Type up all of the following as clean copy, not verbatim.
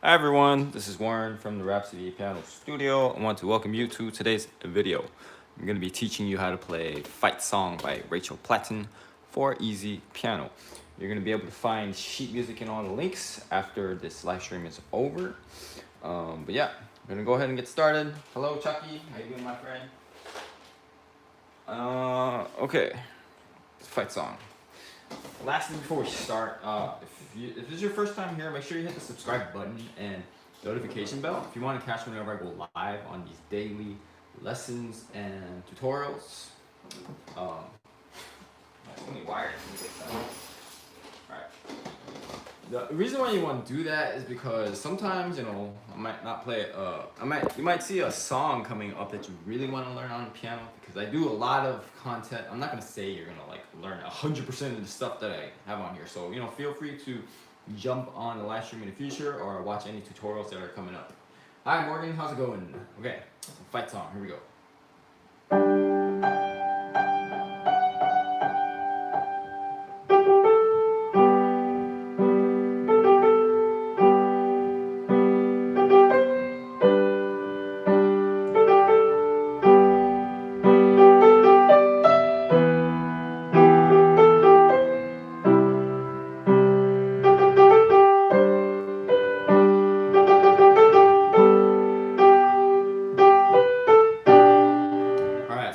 Hi everyone, this is Warren from the Rhapsody Piano Studio. I want to welcome you to today's video. I'm going to be teaching you how to play Fight Song by Rachel Platten for easy piano. You're going to be able to find sheet music and all the links after this live stream is over. But yeah, I'm going to go ahead and get started. Hello Chucky, how you doing my friend? Okay, Fight Song. Lastly, before we start, if this is your first time here, make sure you hit the subscribe button and notification bell if you want to catch whenever I go live on these daily lessons and tutorials. That's only wired. Alright. The reason why you want to do that is because sometimes, I might not play you might see a song coming up that you really want to learn on the piano, because I do a lot of content. I'm not going to say you're going to learn 100% of the stuff that I have on here. So, feel free to jump on the live stream in the future or watch any tutorials that are coming up. Hi Morgan, how's it going? Okay, Fight Song, here we go.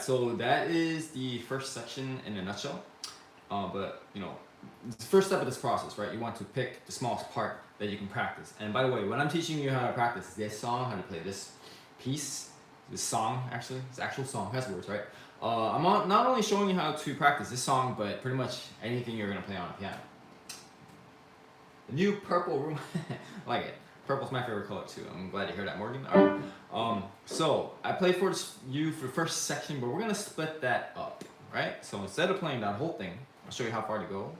So that is the first section in a nutshell. But the first step of this process, right? You want to pick the smallest part that you can practice. And by the way, when I'm teaching you how to practice this song, how to play this piece, this song actually, this actual song has words, right? I'm not only showing you how to practice this song, but pretty much anything you're gonna play on a piano. The new purple room, I like it. Purple's my favorite color too. I'm glad to hear that, Morgan. All right. So I played for you for the first section, but we're gonna split that up, right? So instead of playing that whole thing, I'll show you how far to go.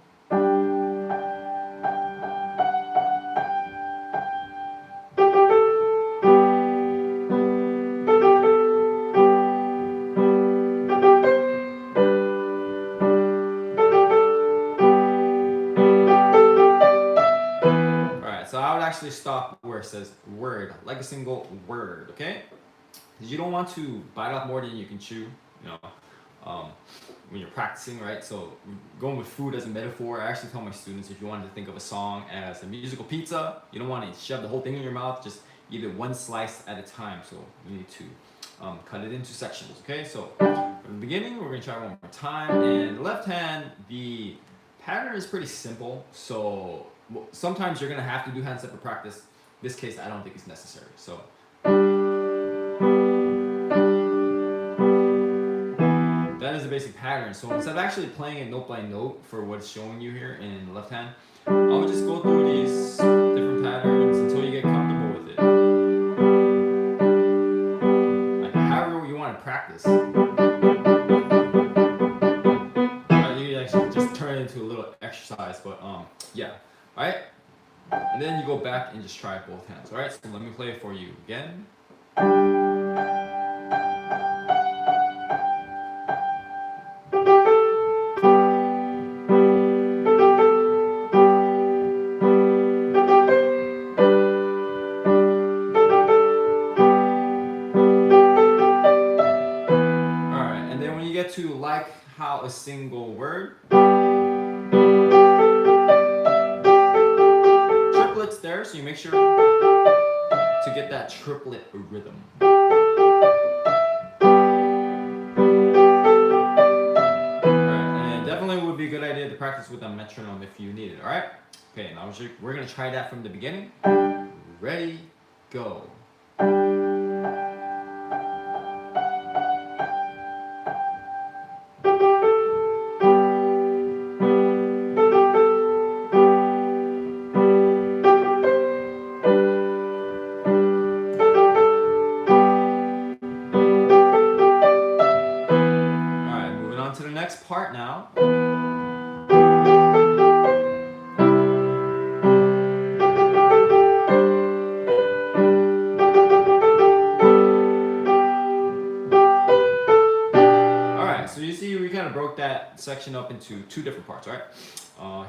So I would actually stop where it says word, like a single word, okay? Because you don't want to bite off more than you can chew, when you're practicing, right? So going with food as a metaphor, I actually tell my students, if you wanted to think of a song as a musical pizza, you don't want to shove the whole thing in your mouth, just eat it one slice at a time. So you need to cut it into sections, okay? So from the beginning, we're gonna try one more time. And the left hand, the pattern is pretty simple. So sometimes you're gonna have to do hand step for practice. In this case, I don't think it's necessary. So that is the basic pattern. So instead of actually playing it note by note for what's showing you here in the left hand, I'll just go through these different patterns until you get comfortable with it. Like however you want to practice. You actually just turn it into a little exercise, but yeah. Alright? And then you go back and just try both hands. Alright, so let me play it for you again. Alright, and then when you get to like how a single word, triplets there, so you make sure to get that triplet rhythm. Alright, and it definitely would be a good idea to practice with a metronome if you need it, alright? Okay, now we're gonna try that from the beginning. Ready, go. To the next part now. Alright, so you see we kind of broke that section up into two different parts, right?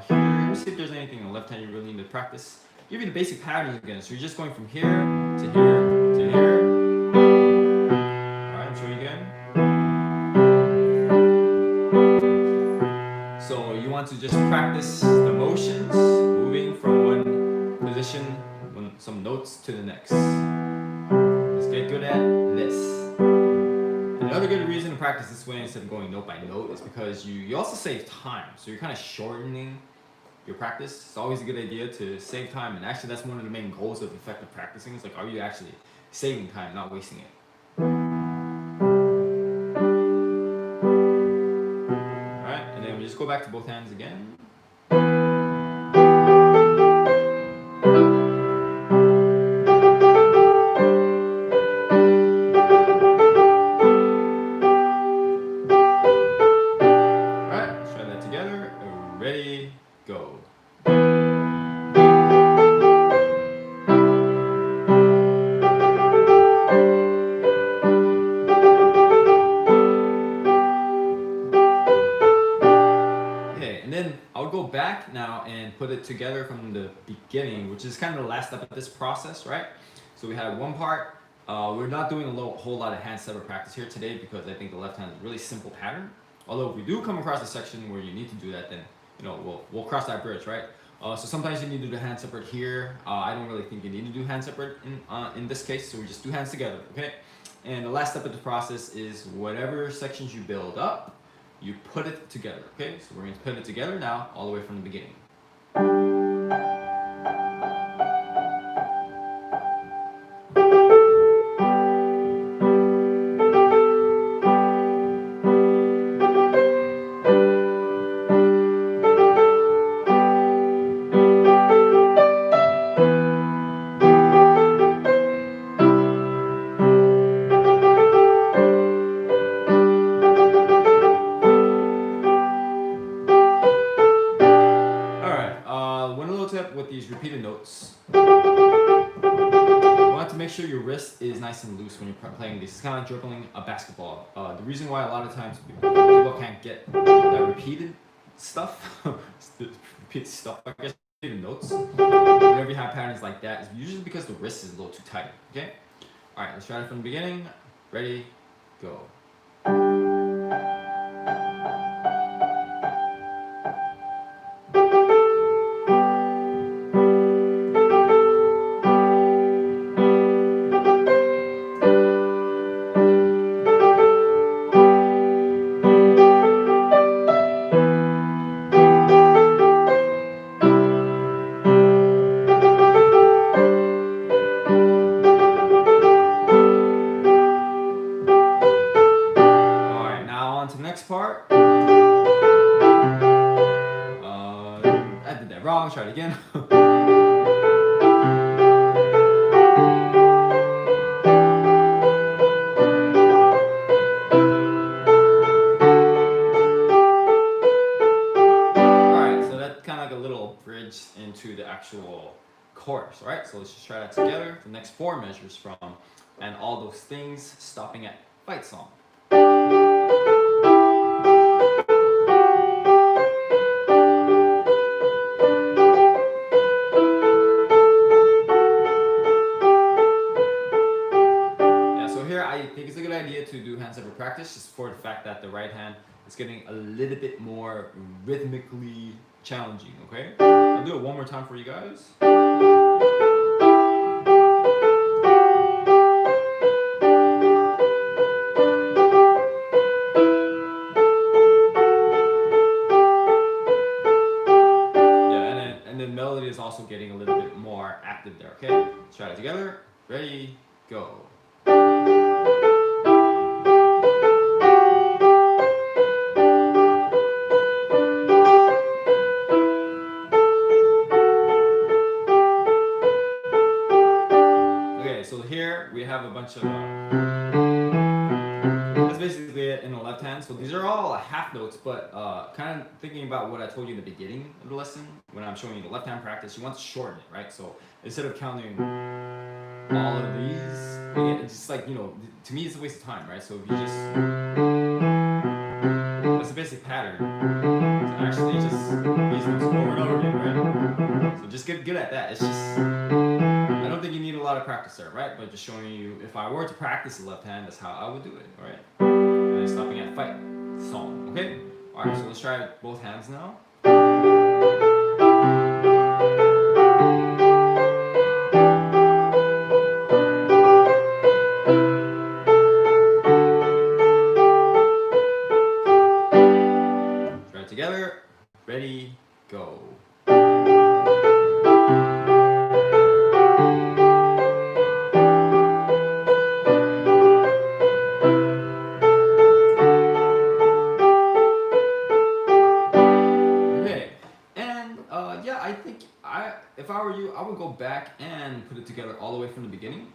Here, let me see if there's anything on the left hand you really need to practice. give you the basic patterns again. So you're just going from here to here to here. All right, show you again. So you want to just practice the motions, moving from one position, some notes to the next. Let's get good at this. Another good reason to practice this way instead of going note by note is because you also save time. So you're kind of shortening your practice. It's always a good idea to save time, and actually that's one of the main goals of effective practicing. It's like, are you actually saving time, not wasting it? Alright, and then we just go back to both hands again. Ready, go. Okay, and then I'll go back now and put it together from the beginning, which is kind of the last step of this process, right? So we have one part. We're not doing a whole lot of hand separate practice here today because I think the left hand is a really simple pattern. Although if we do come across a section where you need to do that, then we'll cross that bridge, right? So sometimes you need to do the hand separate here. I don't really think you need to do hand separate in this case, so we just do hands together, okay? And the last step of the process is whatever sections you build up, you put it together, okay? So we're going to put it together now, all the way from the beginning. With these repeated notes, you want to make sure your wrist is nice and loose when you're playing these. It's kind of like dribbling a basketball. The reason why a lot of times people can't get that repeated stuff, I guess, repeated notes, whenever you have patterns like that, is usually because the wrist is a little too tight, okay? All right, let's try it from the beginning. Ready, go. Part. I did that wrong. Try it again. Alright, so that's kind of like a little bridge into the actual chorus. Alright, so let's just try that together. The next 4 measures from and all those things stopping at fight song. I think it's a good idea to do hand separate practice just for the fact that the right hand is getting a little bit more rhythmically challenging, okay? I'll do it one more time for you guys. Yeah, and then melody is also getting a little bit more active there, okay? Let's try it together. Ready, go. So here we have a bunch of, that's basically it in the left hand. So these are all half notes, but kind of thinking about what I told you in the beginning of the lesson, when I'm showing you the left hand practice, you want to shorten it, right? So instead of counting all of these, it's just like, to me it's a waste of time, right? So if you just, that's a basic pattern. So actually just these notes over and over again, right? So just just get good at that. It's just, I don't think you need a lot of practice there, right? But just showing you, if I were to practice the left hand, that's how I would do it, all right? And then stopping at fight song, okay? All right, so let's try both hands now. Try it together. Ready, go. Yeah, I think if I were you, I would go back and put it together all the way from the beginning.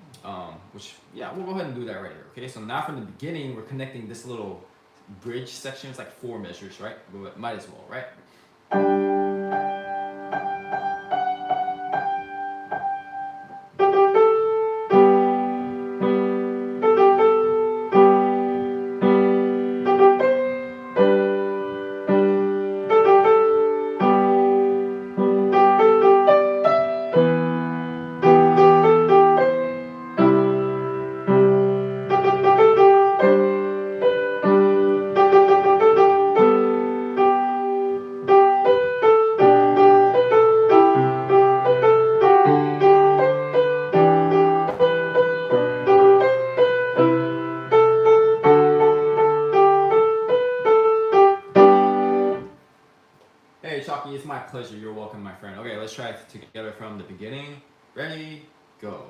Which, yeah, we'll go ahead and do that right here. Okay, so now from the beginning, we're connecting this little bridge section. It's like 4 measures, right? But might as well, right? Hey, Chalky, it's my pleasure. You're welcome, my friend. Okay, let's try it together from the beginning. Ready, go.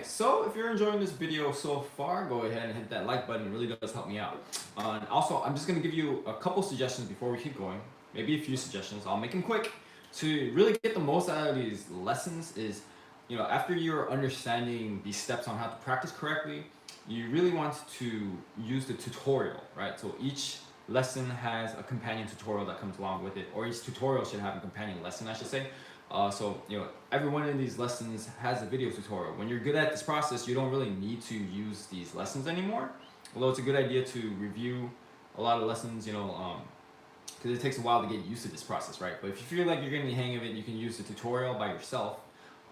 So if you're enjoying this video so far, go ahead and hit that like button. It really does help me out. And also, I'm just going to give you a couple suggestions before we keep going. Maybe a few suggestions. I'll make them quick. To really get the most out of these lessons is, after you're understanding these steps on how to practice correctly, you really want to use the tutorial, right? So each lesson has a companion tutorial that comes along with it, or each tutorial should have a companion lesson, I should say. Every one of these lessons has a video tutorial. When you're good at this process, you don't really need to use these lessons anymore. Although it's a good idea to review a lot of lessons, because it takes a while to get used to this process, right? But if you feel like you're getting the hang of it, you can use the tutorial by yourself.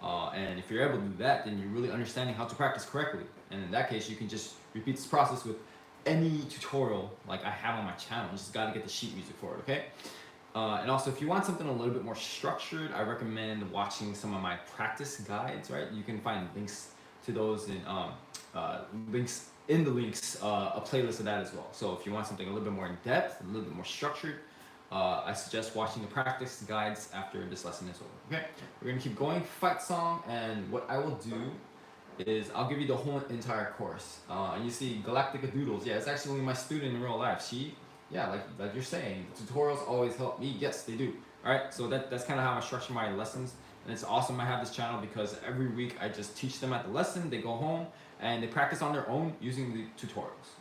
And if you're able to do that, then you're really understanding how to practice correctly. And in that case, you can just repeat this process with any tutorial like I have on my channel. You just gotta get the sheet music for it, okay? And also, if you want something a little bit more structured, I recommend watching some of my practice guides, right? You can find links to those in a playlist of that as well. So if you want something a little bit more in depth, a little bit more structured, I suggest watching the practice guides after this lesson is over. Okay, we're gonna keep going. Fight song, and what I will do is I'll give you the whole entire course. And you see Galactica Doodles. Yeah, it's actually my student in real life. Yeah, like you're saying, the tutorials always help me. Yes, they do. All right, so that's kind of how I structure my lessons. And it's awesome I have this channel because every week I just teach them at the lesson. They go home and they practice on their own using the tutorials.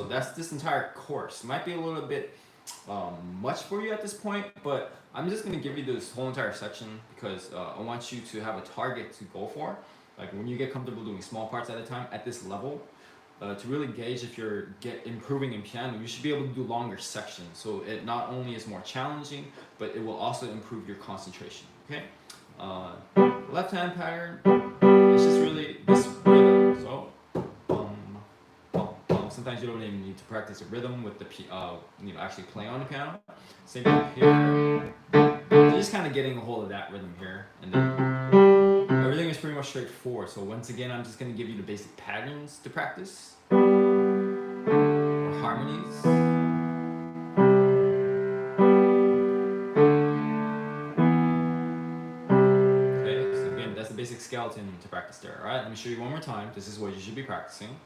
That's this entire course. Might be a little bit much for you at this point, but I'm just gonna give you this whole entire section because I want you to have a target to go for. Like when you get comfortable doing small parts at a time at this level, to really gauge if you're improving in piano, you should be able to do longer sections. So it not only is more challenging, but it will also improve your concentration. Okay, left hand pattern. It's just really this rhythm. So sometimes you don't even need to practice a rhythm with the actually play on the piano. Same thing here. So just kind of getting a hold of that rhythm here, and then everything is pretty much straightforward. So once again, I'm just going to give you the basic patterns to practice, or harmonies. Okay, so again, that's the basic skeleton to practice there. All right, let me show you one more time. This is what you should be practicing.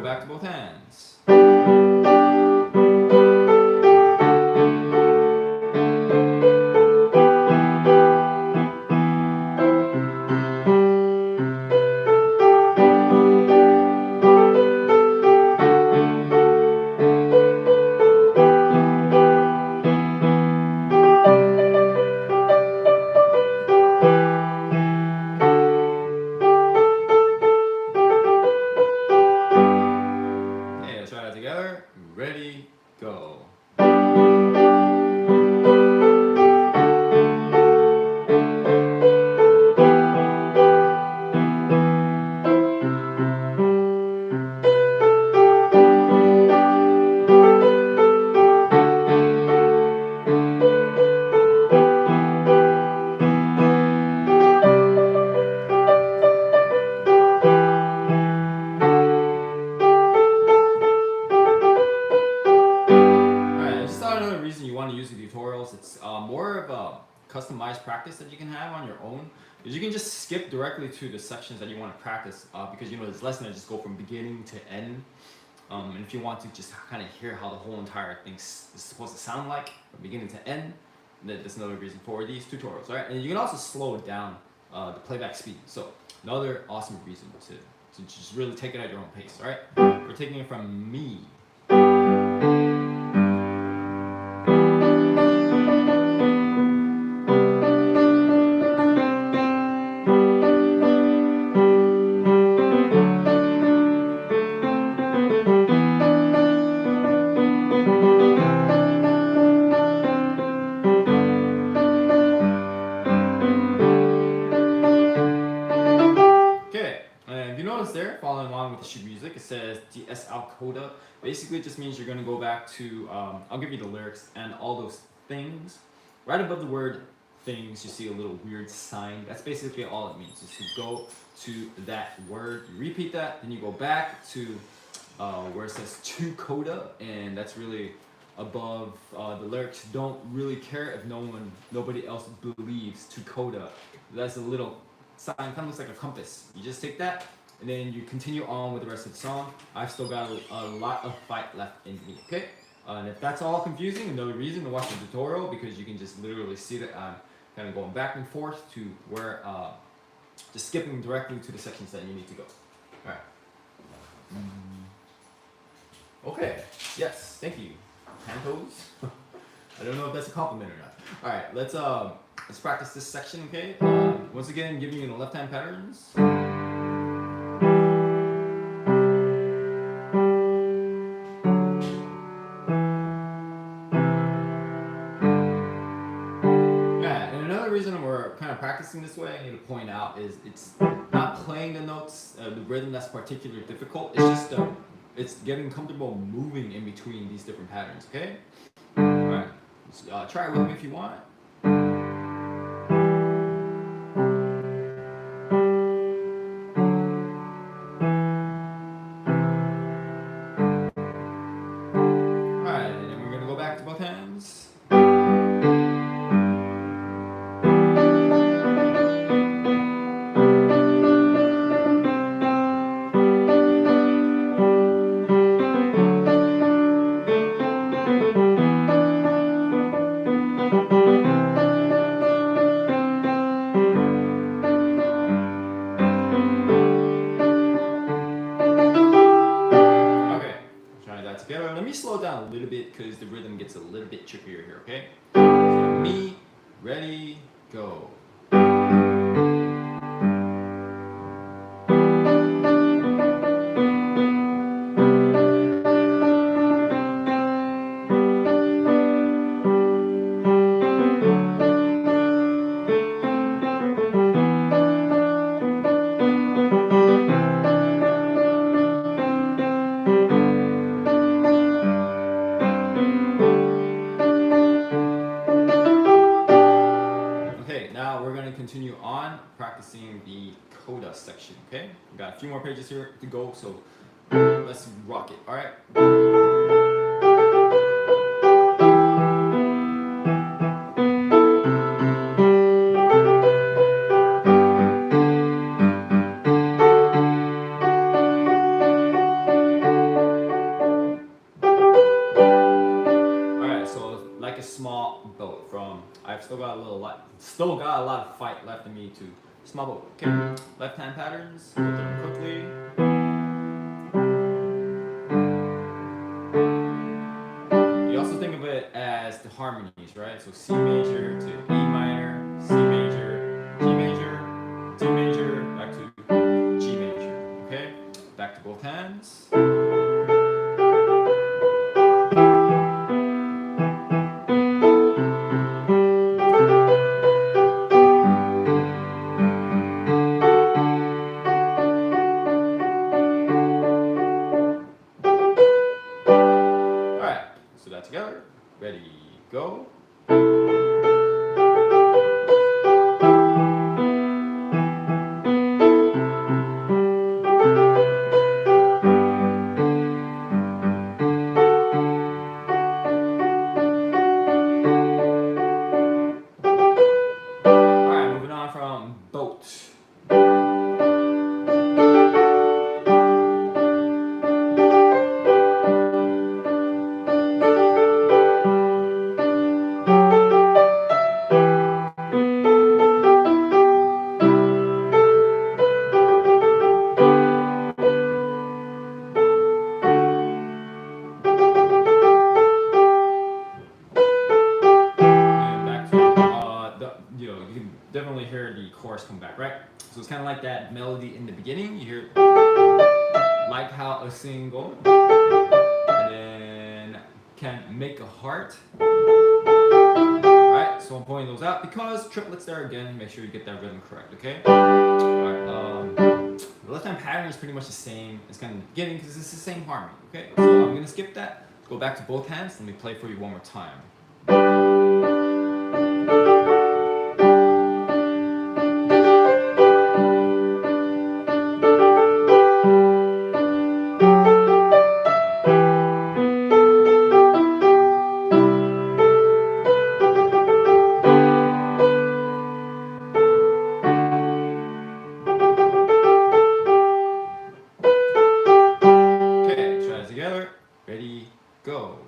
Back to both hands. Together, ready, go. It's more of a customized practice that you can have on your own, is you can just skip directly to the sections that you want to practice, because this lesson just go from beginning to end, and if you want to just kind of hear how the whole entire thing is supposed to sound like from beginning to end, that's another reason for these tutorials. All right, and you can also slow down the playback speed, so another awesome reason to just really take it at your own pace. All right, we're taking it from me. Following along with the sheet music, it says DS al Coda. Basically, it just means you're going to go back to, I'll give you the lyrics and all those things. Right above the word things, you see a little weird sign. That's basically all it means, is to go to that word. You repeat that, then you go back to where it says to Coda, and that's really above the lyrics. Don't really care if nobody else believes to Coda. That's a little sign, kind of looks like a compass. You just take that, and then you continue on with the rest of the song. I've still got a lot of fight left in me, okay? And if that's all confusing, another reason to watch the tutorial, because you can just literally see that I'm kind of going back and forth to where, just skipping directly to the sections that you need to go. All right. Okay, yes, thank you. Hand pose. I don't know if that's a compliment or not. All right, let's practice this section, okay? Once again, giving you the left hand patterns. Practicing this way, I need to point out, is it's not playing the notes, the rhythm that's particularly difficult. It's just it's getting comfortable moving in between these different patterns. Okay, all right. Try it with me if you want. All right, and then we're gonna go back to both hands. because the rhythm gets a little bit trickier here, okay? So me, ready, go. Okay, now we're going to continue on practicing the Coda section, okay? We got a few more pages here to go, so let's rock it, all right? Alright, so like a small boat from I've still got a lot of fight left in me to small boat. Okay. Left hand patterns, go through them quickly. You also think of it as the harmonies, right? So C major to E minor, C major, G major, D major, back to G major. Okay? Back to both hands. Alright, so that together. Ready, go. Alright, moving on from boat. You can definitely hear the chorus come back, right? So it's kind of like that melody in the beginning. You hear like how a single, and then can make a heart. Right? So I'm pointing those out because triplets there again. Make sure you get that rhythm correct, okay? Alright, the left hand pattern is pretty much the same as kind of the beginning because it's the same harmony, okay? So I'm gonna skip that. Go back to both hands. Let me play for you one more time. Okay, try it together. Ready, go.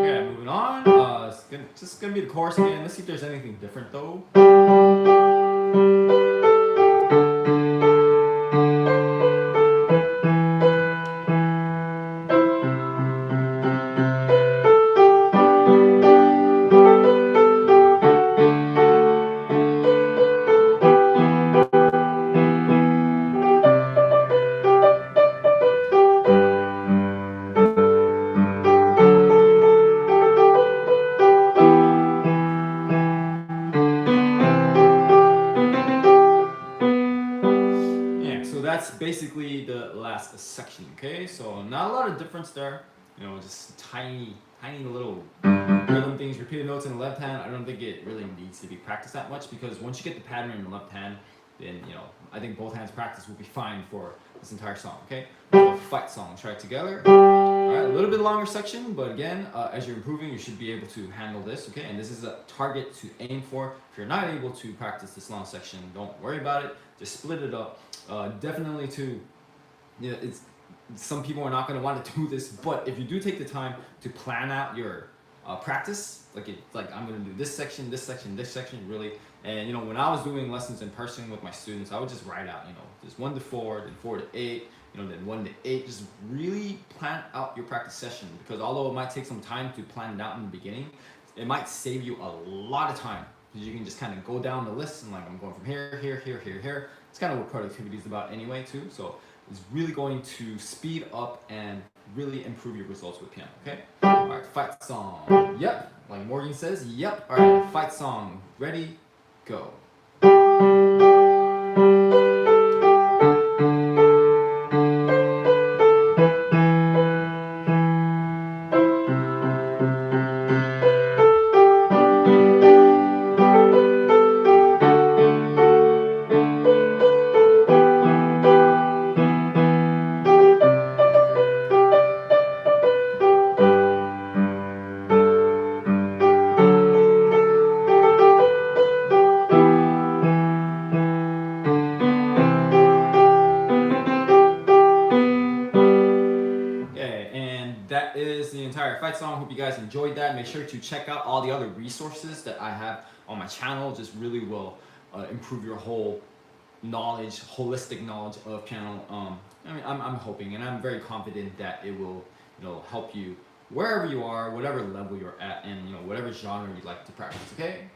Okay, moving on. It's just gonna be the chorus again. Let's see if there's anything different though. Yeah, so that's basically the last section, okay? So not a lot of difference there. You know, just tiny little rhythm things, repeated notes in the left hand. I don't think it really needs to be practiced that much because once you get the pattern in the left hand, then, you know, I think both hands practice will be fine for this entire song, okay? So fight song, try it together. right, a little bit longer section, but again, as you're improving, you should be able to handle this, okay? And this is a target to aim for. If you're not able to practice this long section, don't worry about it. Just split it up. Definitely to, you know, some people are not going to want to do this, but if you do take the time to plan out your practice, like I'm going to do this section, this section, this section, really. And you know, when I was doing lessons in person with my students, I would just write out, you know, just 1 to 4, then 4 to 8, you know, then 1 to 8. Just really plan out your practice session, because although it might take some time to plan it out in the beginning, it might save you a lot of time, because you can just kind of go down the list and like, I'm going from here, here, here, here, here. It's kind of what productivity is about anyway too. So it's really going to speed up and really improve your results with piano, okay? All right, fight song. Yep, like Morgan says, yep. All right, fight song. Ready, go. That is the entire fight song. Hope you guys enjoyed that. Make sure to check out all the other resources that I have on my channel. Just really will improve your whole knowledge, holistic knowledge of piano. I mean, I'm hoping, and I'm very confident that it will, you know, help you wherever you are, whatever level you're at, and you know, whatever genre you'd like to practice. Okay.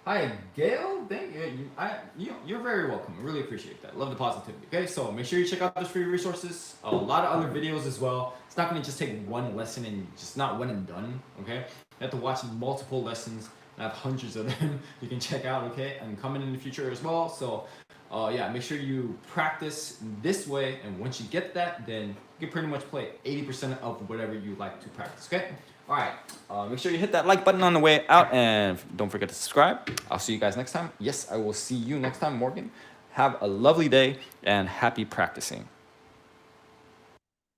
Hi, Gail. Thank you. You're very welcome. I really appreciate that. Love the positivity. Okay, so make sure you check out those free resources. A lot of other videos as well. It's not going to just take one lesson and just not one and done. Okay, you have to watch multiple lessons. I have hundreds of them you can check out. Okay, and coming in the future as well. So, yeah, make sure you practice this way, and once you get that, then you can pretty much play 80% of whatever you like to practice. Okay. All right, make sure you hit that like button on the way out, and don't forget to subscribe. I'll see you guys next time. Yes, I will see you next time, Morgan. Have a lovely day, and happy practicing.